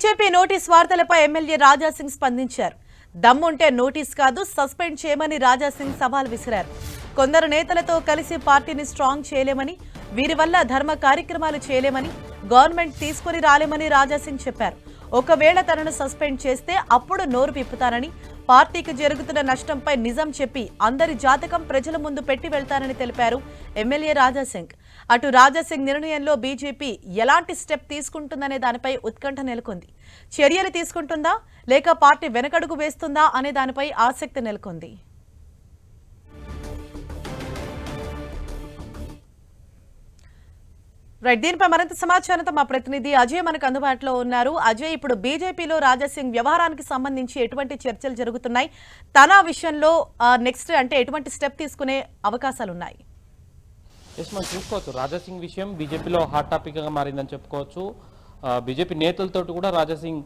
BJP notice వార్తలపై MLA Raja Singh స్పందించారు. దమ్ముంటే notice కాదు సస్పెండ్ చేయమని రాజాసింగ్ సవాల్ విసిరారు. కొందరు నేతలతో కలిసి పార్టీని స్ట్రాంగ్ చేయలేమని, వీరి వల్ల ధర్మ కార్యక్రమాలు చేయలేమని, గవర్నమెంట్ తీసుకుని రాలేమని రాజాసింగ్ చెప్పారు. ఒకవేళ తనను సస్పెండ్ చేస్తే అప్పుడు నోరు విప్పుతానని, పార్టీకి జరుగుతున్న నష్టంపై నిజం చెప్పి అందరి జాతకం ప్రజల ముందు పెట్టి వెళ్తానని తెలిపారు ఎమ్మెల్యే రాజాసింగ్. అటు రాజాసింగ్ నిర్ణయంలో బీజేపీ ఎలాంటి స్టెప్ తీసుకుంటుందనే దానిపై ఉత్కంఠ నెలకొంది. చర్యలు తీసుకుంటుందా లేక పార్టీ వెనకడుగు వేస్తుందా అనే దానిపై ఆసక్తి నెలకొంది. దీనిపై మరింత సమాచారంతో మా ప్రతినిధి అజయ్ మనకు అందుబాటులో ఉన్నారు. అజయ్, ఇప్పుడు బీజేపీలో రాజాసింగ్ వ్యవహారానికి సంబంధించి ఎటువంటి చర్చలు జరుగుతున్నాయి? తన విషయంలో నెక్స్ట్ అంటే ఎటువంటి స్టెప్ తీసుకునే అవకాశాలు ఉన్నాయి? మనం చూసుకోవచ్చు, రాజాసింగ్ విషయం బీజేపీలో హాట్ టాపిక్గా మారిందని చెప్పుకోవచ్చు. బీజేపీ నేతలతో కూడా రాజాసింగ్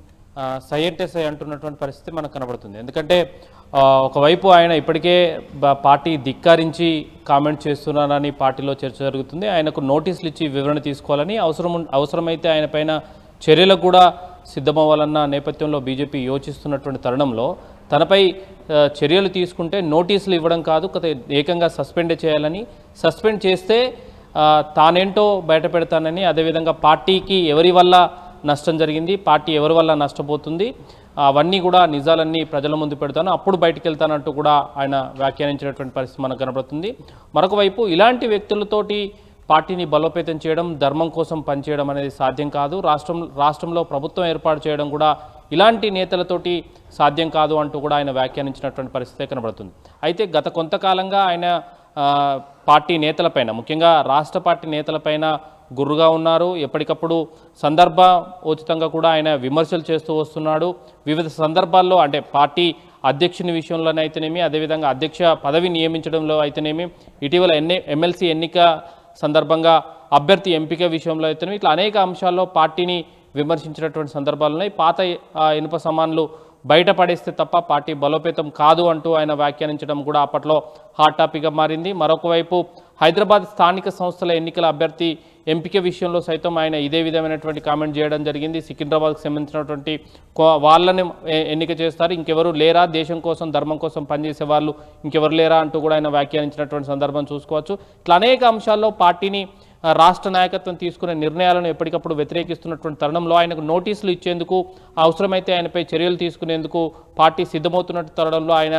సై అంటే సై అంటున్నటువంటి పరిస్థితి మనకు కనబడుతుంది. ఎందుకంటే ఒకవైపు ఆయన ఇప్పటికే పార్టీ ధిక్కారించి కామెంట్ చేస్తున్నారని పార్టీలో చర్చ జరుగుతుంది. ఆయనకు నోటీసులు ఇచ్చి వివరణ తీసుకోవాలని, అవసరమైతే ఆయన పైన చర్యలకు కూడా సిద్ధమవ్వాలన్న నేపథ్యంలో బీజేపీ యోచిస్తున్నటువంటి తరుణంలో తనపై చర్యలు తీసుకుంటే నోటీసులు ఇవ్వడం కాదు, ఏకంగా సస్పెండ్ చేయాలని, సస్పెండ్ చేస్తే తానేంటో బయట పెడతానని, అదేవిధంగా పార్టీకి ఎవరి వల్ల నష్టం జరిగింది, పార్టీ ఎవరి వల్ల నష్టపోతుంది, అవన్నీ కూడా నిజాలన్నీ ప్రజల ముందు పెడతాను, అప్పుడు బయటికి వెళ్తానంటూ కూడా ఆయన వ్యాఖ్యానించినటువంటి పరిస్థితి మనకు కనబడుతుంది. మరొక వైపు ఇలాంటి వ్యక్తులతోటి పార్టీని బలోపేతం చేయడం, ధర్మం కోసం పనిచేయడం అనేది సాధ్యం కాదు. రాష్ట్రంలో ప్రభుత్వం ఏర్పాటు చేయడం కూడా ఇలాంటి నేతలతోటి సాధ్యం కాదు అంటూ కూడా ఆయన వ్యాఖ్యానించినటువంటి పరిస్థితి కనబడుతుంది. అయితే గత కొంతకాలంగా ఆయన పార్టీ నేతలపైన, ముఖ్యంగా రాష్ట్ర పార్టీ నేతలపైన గుర్రుగా ఉన్నారు. ఎప్పటికప్పుడు సందర్భోచితంగా కూడా ఆయన విమర్శలు చేస్తూ వస్తున్నాడు. వివిధ సందర్భాల్లో అంటే పార్టీ అధ్యక్షుని విషయంలోనైతేనేమి, అదేవిధంగా అధ్యక్ష పదవి నియమించడంలో అయితేనేమి, ఇటీవల ఎమ్మెల్సీ ఎన్నిక సందర్భంగా అభ్యర్థి ఎంపిక విషయంలో అయితేనేమి, ఇట్లా అనేక అంశాల్లో పార్టీని విమర్శించినటువంటి సందర్భాలు ఉన్నాయి. పాత ఇనుప సామాన్లు బయటపడేస్తే తప్ప పార్టీ బలోపేతం కాదు అంటూ ఆయన వ్యాఖ్యానించడం కూడా అప్పట్లో హాట్ టాపిక్గా మారింది. మరొక వైపు హైదరాబాద్ స్థానిక సంస్థల ఎన్నికల అభ్యర్థి ఎంపిక విషయంలో సైతం ఆయన ఇదే విధమైనటువంటి కామెంట్ చేయడం జరిగింది. సికింద్రాబాద్కి సంబంధించినటువంటి వాళ్ళని ఎన్నిక చేస్తారు, ఇంకెవరు లేరా, దేశం కోసం ధర్మం కోసం పనిచేసే వాళ్ళు ఇంకెవరు లేరా అంటూ కూడా ఆయన వ్యాఖ్యానించినటువంటి సందర్భం చూసుకోవచ్చు. ఇట్లా అనేక అంశాల్లో పార్టీని రాష్ట్ర నాయకత్వం తీసుకునే నిర్ణయాలను ఎప్పటికప్పుడు వ్యతిరేకిస్తున్నటువంటి తరుణంలో ఆయనకు నోటీసులు ఇచ్చేందుకు, అవసరమైతే ఆయనపై చర్యలు తీసుకునేందుకు పార్టీ సిద్ధమవుతున్నట్టు తరుణంలో ఆయన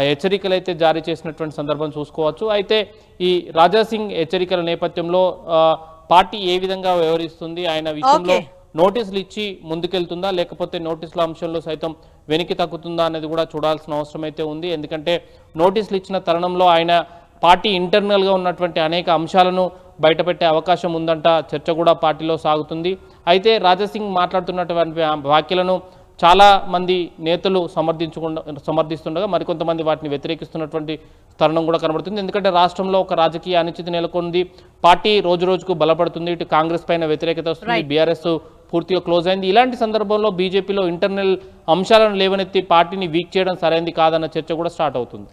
హెచ్చరికలు అయితే జారీ చేసినటువంటి సందర్భం చూసుకోవచ్చు. అయితే ఈ రాజాసింగ్ హెచ్చరికల నేపథ్యంలో పార్టీ ఏ విధంగా వ్యవహరిస్తుంది, ఆయన విషయంలో నోటీసులు ఇచ్చి ముందుకెళ్తుందా లేకపోతే నోటీసుల అంశంలో సైతం వెనక్కి తగ్గుతుందా అనేది కూడా చూడాల్సిన అవసరం అయితే ఉంది. ఎందుకంటే నోటీసులు ఇచ్చిన తరుణంలో ఆయన పార్టీ ఇంటర్నల్గా ఉన్నటువంటి అనేక అంశాలను బయటపెట్టే అవకాశం ఉందంట చర్చ కూడా పార్టీలో సాగుతుంది. అయితే రాజాసింగ్ మాట్లాడుతున్నటువంటి వ్యాఖ్యలను చాలా మంది నేతలు సమర్థిస్తుండగా మరికొంతమంది వాటిని వ్యతిరేకిస్తున్నటువంటి తరుణం కూడా కనబడుతుంది. ఎందుకంటే రాష్ట్రంలో ఒక రాజకీయ అనిశ్చితి నెలకొంది, పార్టీ రోజు రోజుకు బలపడుతుంది, ఇటు కాంగ్రెస్ పైన వ్యతిరేకత వస్తుంది, బీఆర్ఎస్ పూర్తిగా క్లోజ్ అయింది. ఇలాంటి సందర్భంలో బీజేపీలో ఇంటర్నల్ అంశాలను లేవనెత్తి పార్టీని వీక్ చేయడం సరైనది కాదన్న చర్చ కూడా స్టార్ట్ అవుతుంది.